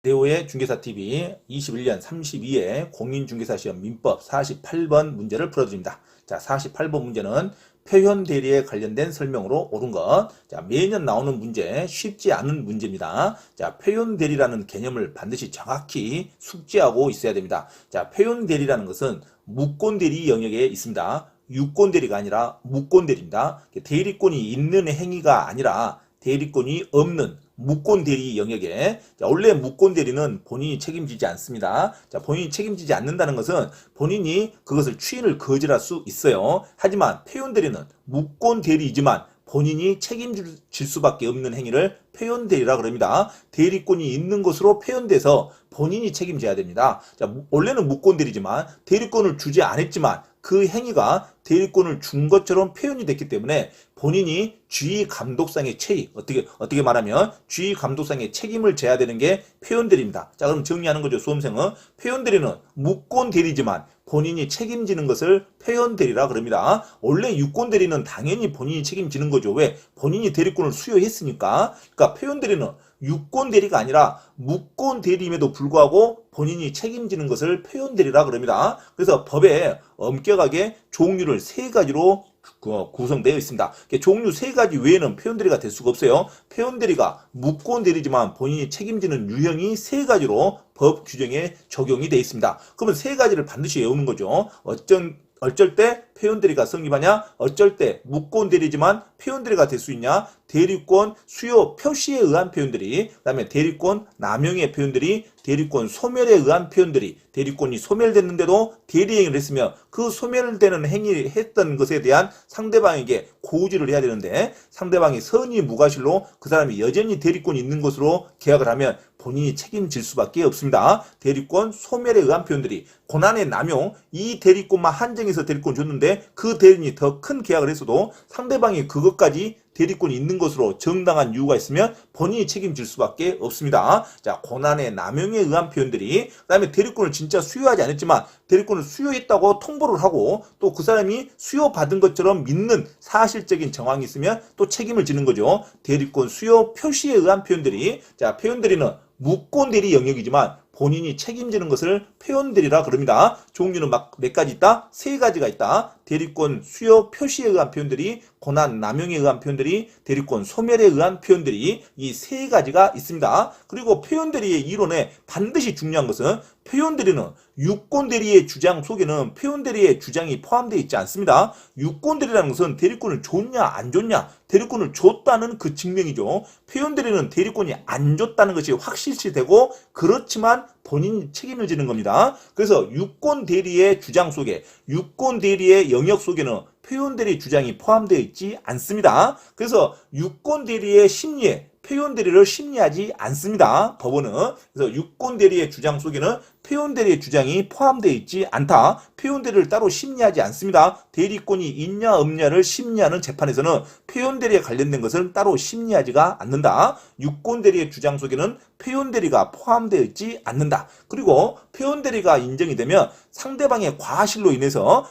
네오의 중개사TV 21년 32회 공인중개사시험 민법 48번 문제를 풀어드립니다. 자, 48번 문제는 표현대리에 관련된 설명으로 옳은 것. 자, 매년 나오는 문제, 쉽지 않은 문제입니다. 자, 표현대리라는 개념을 반드시 정확히 숙지하고 있어야 됩니다. 자, 표현대리라는 것은 무권대리 영역에 있습니다. 유권대리가 아니라 무권대리입니다. 대리권이 있는 행위가 아니라 대리권이 없는 무권대리 영역에, 자, 원래 무권대리는 본인이 책임지지 않습니다. 자, 본인이 책임지지 않는다는 것은 본인이 그것을 추인을 거절할 수 있어요. 하지만 표현대리는 무권대리이지만 본인이 책임질 수밖에 없는 행위를 표현대리라 그럽니다. 대리권이 있는 것으로 표현돼서 본인이 책임져야 됩니다. 자, 원래는 무권대리지만 대리권을 주지 않았지만 그 행위가 대리권을 준 것처럼 표현이 됐기 때문에 본인이 주의 감독상의 책임, 어떻게 말하면 주의 감독상의 책임을 져야 되는 게 표현대리입니다. 자, 그럼 정리하는 거죠. 수험생은 표현대리는 무권대리지만 본인이 책임지는 것을 표현대리라 그럽니다. 원래 유권대리는 당연히 본인이 책임지는 거죠. 왜? 본인이 대리권을 수여했으니까. 그러니까 표현대리는 유권대리가 아니라 무권대리임에도 불구하고 본인이 책임지는 것을 표현대리라 그럽니다. 그래서 법에 엄격하게 종류를 3가지로 구성되어 있습니다. 종류 3가지 외에는 표현대리가 될 수가 없어요. 표현대리가 무권대리지만 본인이 책임지는 유형이 3가지로 법 규정에 적용이 되어 있습니다. 그러면 3가지를 반드시 외우는 거죠. 어쩔 때 표현대리가 성립하냐? 어쩔 때 무권대리지만 표현대리가 될 수 있냐? 대리권 수요 표시에 의한 표현대리, 그 다음에 대리권 남용의 표현대리, 대리권 소멸에 의한 표현대리, 대리권이 소멸됐는데도 대리행위를 했으면 그 소멸되는 행위를 했던 것에 대한 상대방에게 고지를 해야 되는데 상대방이 선의 무과실로 그 사람이 여전히 대리권이 있는 것으로 계약을 하면 본인이 책임질 수밖에 없습니다. 대리권 소멸에 의한 표현들이 고난의 남용, 이 대리권만 한정해서 대리권 줬는데 그 대리인이 더 큰 계약을 했어도 상대방이 그것까지 대리권이 있는 것으로 정당한 이유가 있으면 본인이 책임질 수밖에 없습니다. 자, 고난의 남용에 의한 표현들이, 그 다음에 대리권을 진짜 수여하지 않았지만 대리권을 수여했다고 통보를 하고 또 그 사람이 수여받은 것처럼 믿는 사실적인 정황이 있으면 또 책임을 지는 거죠. 대리권 수여 표시에 의한 표현들이, 자, 표현들이는 무권대리 영역이지만 본인이 책임지는 것을 표현대리라 그럽니다. 종류는 막 몇 가지 있다? 3가지가 있다. 대리권 수여 표시에 의한 표현들이, 고난 남용에 의한 표현들이, 대리권 소멸에 의한 표현들이, 이 3가지가 있습니다. 그리고 표현대리의 이론에 반드시 중요한 것은 표현대리는 유권대리의 주장 속에는 표현대리의 주장이 포함되어 있지 않습니다. 유권대리라는 것은 대리권을 줬냐 안 줬냐, 대리권을 줬다는 그 증명이죠. 표현대리는 대리권이 안 줬다는 것이 확실시되고 그렇지만 본인이 책임을 지는 겁니다. 그래서 유권대리의 주장 속에, 유권대리의 영역 속에는 표현대리 주장이 포함되어 있지 않습니다. 그래서 유권대리의 심리에 표현대리를 심리하지 않습니다. 법원은. 그래서 유권대리의 주장 속에는 표현대리의 주장이 포함되어 있지 않다. 표현대리를 따로 심리하지 않습니다. 대리권이 있냐 없냐를 심리하는 재판에서는 표현대리에 관련된 것을 따로 심리하지가 않는다. 유권대리의 주장 속에는 표현대리가 포함되어 있지 않는다. 그리고 표현대리가 인정이 되면 상대방의 과실로 인해서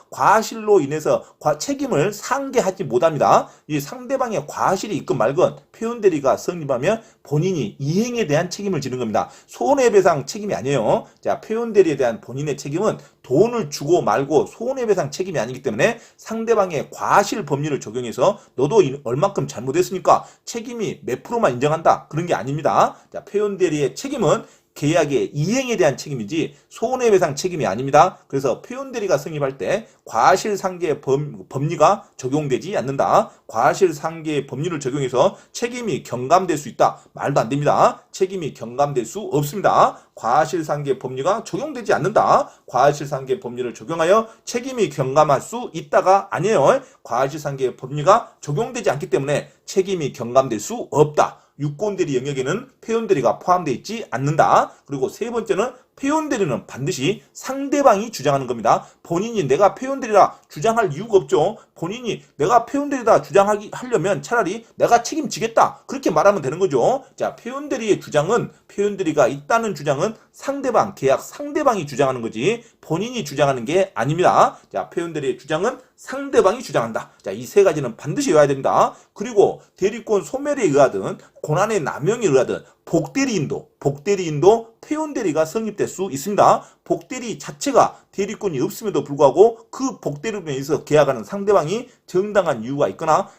책임을 상계하지 못합니다. 이 상대방의 과실이 있건 말건 표현대리가 성립하면 본인이 이행에 대한 책임을 지는 겁니다. 손해배상 책임이 아니에요. 자, 표현대리에 대한 본인의 책임은 돈을 주고 말고 손해배상 책임이 아니기 때문에 상대방의 과실 법리를 적용해서 너도 얼만큼 잘못했으니까 책임이 몇 프로만 인정한다, 그런 게 아닙니다. 자, 표현대리의 책임은 계약의 이행에 대한 책임이지 손해배상 책임이 아닙니다. 그래서 표현대리가 성립할 때 과실상계 법리가 적용되지 않는다. 과실상계 법리를 적용해서 책임이 경감될 수 있다, 말도 안 됩니다. 책임이 경감될 수 없습니다. 과실상계 법리가 적용되지 않는다. 과실상계 법리를 적용하여 책임이 경감할 수 있다가 아니에요. 과실상계 법리가 적용되지 않기 때문에 책임이 경감될 수 없다. 유권대리 영역에는 표현대리가 포함되어 있지 않는다. 그리고 3번째는 표현대리는 반드시 상대방이 주장하는 겁니다. 본인이 내가 표현대리라 주장할 이유가 없죠. 본인이 내가 표현대리다 주장하려면 차라리 내가 책임지겠다, 그렇게 말하면 되는 거죠. 자, 표현대리의 주장은, 표현대리가 있다는 주장은 상대방, 계약 상대방이 주장하는 거지 본인이 주장하는 게 아닙니다. 자, 표현대리의 주장은 상대방이 주장한다. 자, 이 3가지는 반드시 외워야 됩니다. 그리고 대리권 소멸에 의하든 고난의 남용에 의하든 복대리인도 표현대리가 성립될 수 있습니다. 복대리 자체가 대리권이 없음에도 불구하고 그 복대리에 의해서 계약하는 상대방이 정당한 이유가 있거나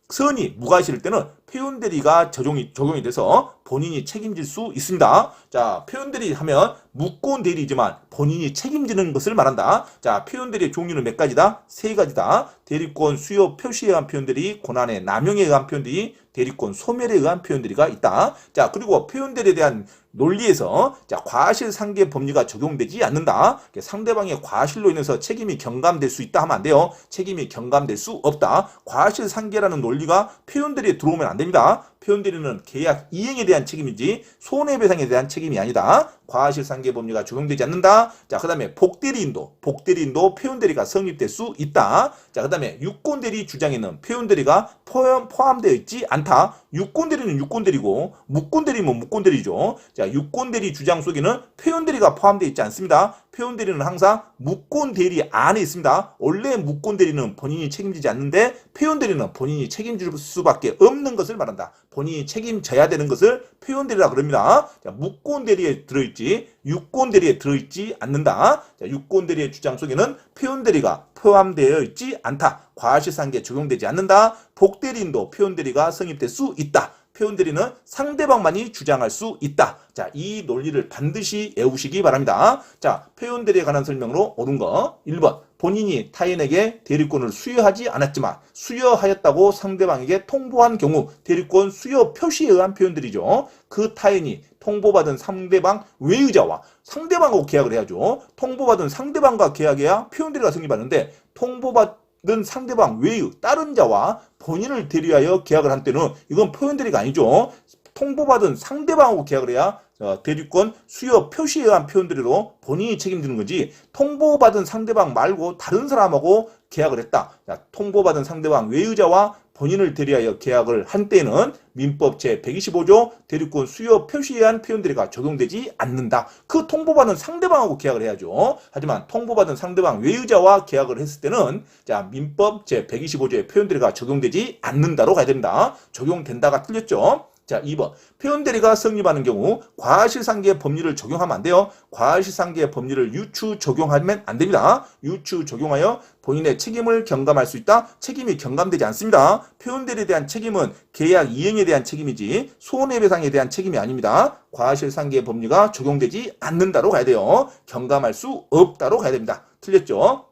선이 무과실일 때는 표현대리가 적용이 돼서 본인이 책임질 수 있습니다. 자, 표현대리 하면 무권 대리지만 본인이 책임지는 것을 말한다. 자, 표현대리의 종류는 몇 가지다? 세 가지다. 대리권 수요 표시에 의한 표현대리, 권한의 남용에 의한 표현대리, 대리권 소멸에 의한 표현대리가 있다. 자, 그리고 표현대리에 대한 논리에서 자, 과실상계 법리가 적용되지 않는다. 상대방의 과실로 인해서 책임이 경감될 수 있다 하면 안 돼요. 책임이 경감될 수 없다. 과실상계라는 논리가 표현대리에 들어오면 안 됩니다. 표현대리는 계약 이행에 대한 책임이지 손해배상에 대한 책임이 아니다. 과실상계 법리가 적용되지 않는다. 자, 그 다음에 복대리인도 표현대리가 성립될 수 있다. 자, 그 다음에 유권대리 주장에는 표현대리가 포함되어 있지 않다. 유권대리는 유권대리고 무권대리면 무권대리죠. 자, 유권대리 주장 속에는 표현대리가 포함되어 있지 않습니다. 표현대리는 항상 무권대리 안에 있습니다. 원래 무권대리는 본인이 책임지지 않는데 표현대리는 본인이 책임질 수밖에 없는 것을 말한다. 본인이 책임져야 되는 것을 표현대리라 그럽니다. 자, 무권대리에 들어있지 유권대리에 들어있지 않는다. 자, 유권대리의 주장 속에는 표현대리가 포함되어 있지 않다. 과실상계에 적용되지 않는다. 복대리인도 표현대리가 성립될 수 있다. 표현대리는 상대방만이 주장할 수 있다. 자, 이 논리를 반드시 외우시기 바랍니다. 자, 표현대리에 관한 설명으로 옳은 거 1번 본인이 타인에게 대리권을 수여하지 않았지만 수여하였다고 상대방에게 통보한 경우 대리권 수여 표시에 의한 표현들이죠. 그 타인이 통보받은 상대방 외의자와 상대방하고 계약을 해야죠. 통보받은 상대방과 계약해야 표현대리가 성립하는데 통보받은 상대방 외의 다른 자와 본인을 대리하여 계약을 한 때는 이건 표현대리가 아니죠. 통보받은 상대방하고 계약을 해야 대리권 수여 표시에 의한 표현대리로 본인이 책임지는 거지 통보받은 상대방 말고 다른 사람하고 계약을 했다. 자, 통보받은 상대방 외의자와 본인을 대리하여 계약을 한 때는 민법 제125조 대리권 수여 표시에 의한 표현대리가 적용되지 않는다. 그 통보받은 상대방하고 계약을 해야죠. 하지만 통보받은 상대방 외의자와 계약을 했을 때는 자, 민법 제125조의 표현대리가 적용되지 않는다로 가야 됩니다. 적용된다가 틀렸죠. 자, 2번. 표현대리가 성립하는 경우 과실상계 법리를 적용하면 안 돼요. 과실상계 법리를 유추 적용하면 안 됩니다. 유추 적용하여 본인의 책임을 경감할 수 있다. 책임이 경감되지 않습니다. 표현대리에 대한 책임은 계약 이행에 대한 책임이지 손해배상에 대한 책임이 아닙니다. 과실상계 법리가 적용되지 않는다로 가야 돼요. 경감할 수 없다로 가야 됩니다. 틀렸죠?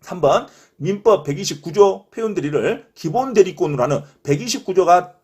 3번. 민법 129조 표현대리를 기본 대리권으로 하는 129조가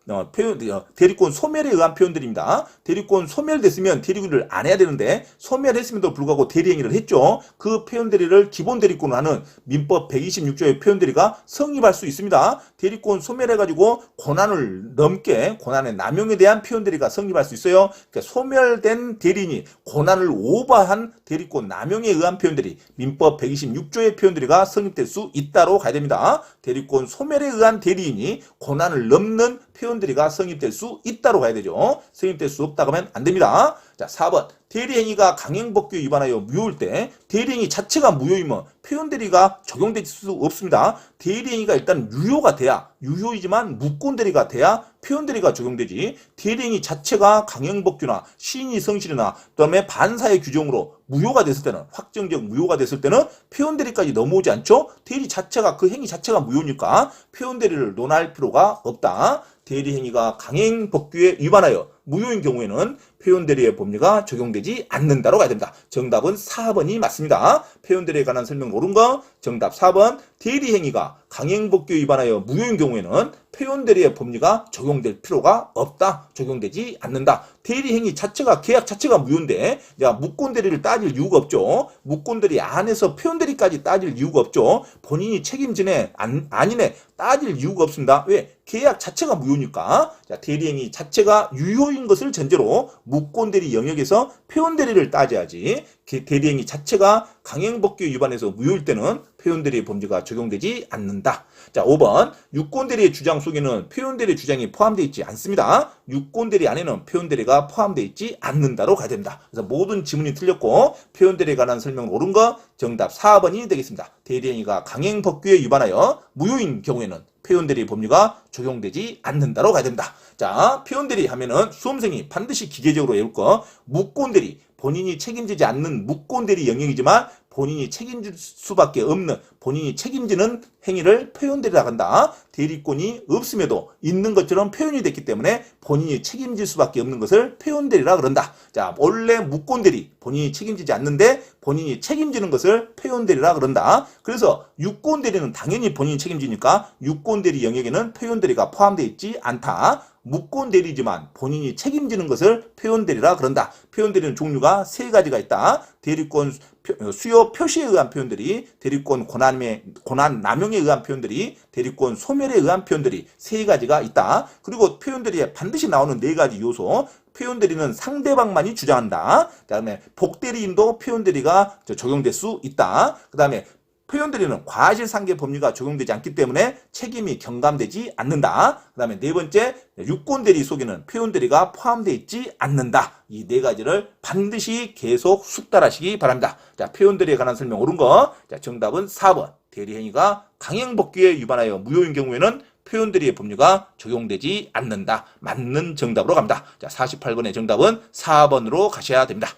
대리권 소멸에 의한 표현들입니다. 대리권 소멸됐으면 대리를 안 해야 되는데 소멸했음에도 불구하고 대리행위를 했죠. 그 표현대리를 기본 대리권으로 하는 민법 126조의 표현대리가 성립할 수 있습니다. 대리권 소멸해가지고 권한을 넘게 권한의 남용에 대한 표현대리가 성립할 수 있어요. 그러니까 소멸된 대리인이 권한을 오버한 대리권 남용에 의한 표현대리 민법 126조의 표현대리가 성립될 수 있다로 가야 됩니다. 대리권 소멸에 의한 대리인이 권한을 넘는 표현대리가 성립될 수 있다로 가야 되죠. 성립될 수 없다고 하면 안 됩니다. 자, 4번. 대리행위가 강행법규에 위반하여 무효일 때 대리행위 자체가 무효이면 표현대리가 적용될 수 없습니다. 대리행위가 일단 유효가 돼야 유효이지만 무권대리가 돼야 표현대리가 적용되지 대리행위 자체가 강행법규나 시인이성실이나 그다음에 반사의 규정으로 무효가 됐을 때는 확정적 무효가 됐을 때는 표현대리까지 넘어오지 않죠. 대리 자체가 그 행위 자체가 무효니까 표현대리를 논할 필요가 없다. 대리행위가 강행법규에 위반하여 무효인 경우에는 표현대리의 법리가 적용되지 않는다로 가야 됩니다. 정답은 4번이 맞습니다. 표현대리에 관한 설명 옳은 거 정답 4번. 대리행위가 강행법규에 위반하여 무효인 경우에는 표현대리의 법리가 적용될 필요가 없다. 적용되지 않는다. 대리행위 자체가 계약 자체가 무효인데 무권대리를 따질 이유가 없죠. 무권대리 안에서 표현대리까지 따질 이유가 없죠. 본인이 책임지네 아니네 따질 이유가 없습니다. 왜? 계약 자체가 무효니까. 자, 대리행위 자체가 유효인 것을 전제로 무권대리 영역에서 표현대리를 따져야지. 대리행위 자체가 강행법규에 위반해서 무효일 때는 표현대리의 법리가 적용되지 않는다. 자, 5번. 유권대리의 주장 속에는 표현대리 주장이 포함되어 있지 않습니다. 유권대리 안에는 표현대리가 포함되어 있지 않는다로 가야 됩니다. 그래서 모든 지문이 틀렸고 표현대리에 관한 설명은 옳은 거 정답 4번이 되겠습니다. 대리행위가 강행법규에 위반하여 무효인 경우에는 표현대리 법리가 적용되지 않는다로 가야 됩니다. 자, 표현대리 하면은 수험생이 반드시 기계적으로 외울 거 무권대리, 본인이 책임지지 않는 무권대리 영역이지만 본인이 책임질 수밖에 없는 본인이 책임지는 행위를 표현대리라고 한다. 대리권이 없음에도 있는 것처럼 표현이 됐기 때문에 본인이 책임질 수밖에 없는 것을 표현대리라 그런다. 자, 원래 무권대리 본인이 책임지지 않는데 본인이 책임지는 것을 표현대리라 그런다. 그래서 유권대리는 당연히 본인이 책임지니까 유권대리 영역에는 표현대리가 포함되어 있지 않다. 무권대리지만 본인이 책임지는 것을 표현대리라 그런다. 표현대리는 종류가 세 가지가 있다. 대리권 수요 표시에 의한 표현들이, 대리권 권한 남용에 의한 표현들이, 대리권 소멸에 의한 표현들이 세 가지가 있다. 그리고 표현들이 반드시 나오는 네 가지 요소. 표현대리는 상대방만이 주장한다. 그 다음에 복대리인도 표현대리가 적용될 수 있다. 그 다음에 표현대리는 과실상계 법리가 적용되지 않기 때문에 책임이 경감되지 않는다. 그 다음에 네 번째, 유권대리 속에는 표현대리가 포함되어 있지 않는다. 이 네 가지를 반드시 계속 숙달하시기 바랍니다. 자, 표현대리에 관한 설명 옳은 거. 자, 정답은 4번. 대리행위가 강행법규에 위반하여 무효인 경우에는 표현대리의 법리가 적용되지 않는다. 맞는 정답으로 갑니다. 자, 48번의 정답은 4번으로 가셔야 됩니다.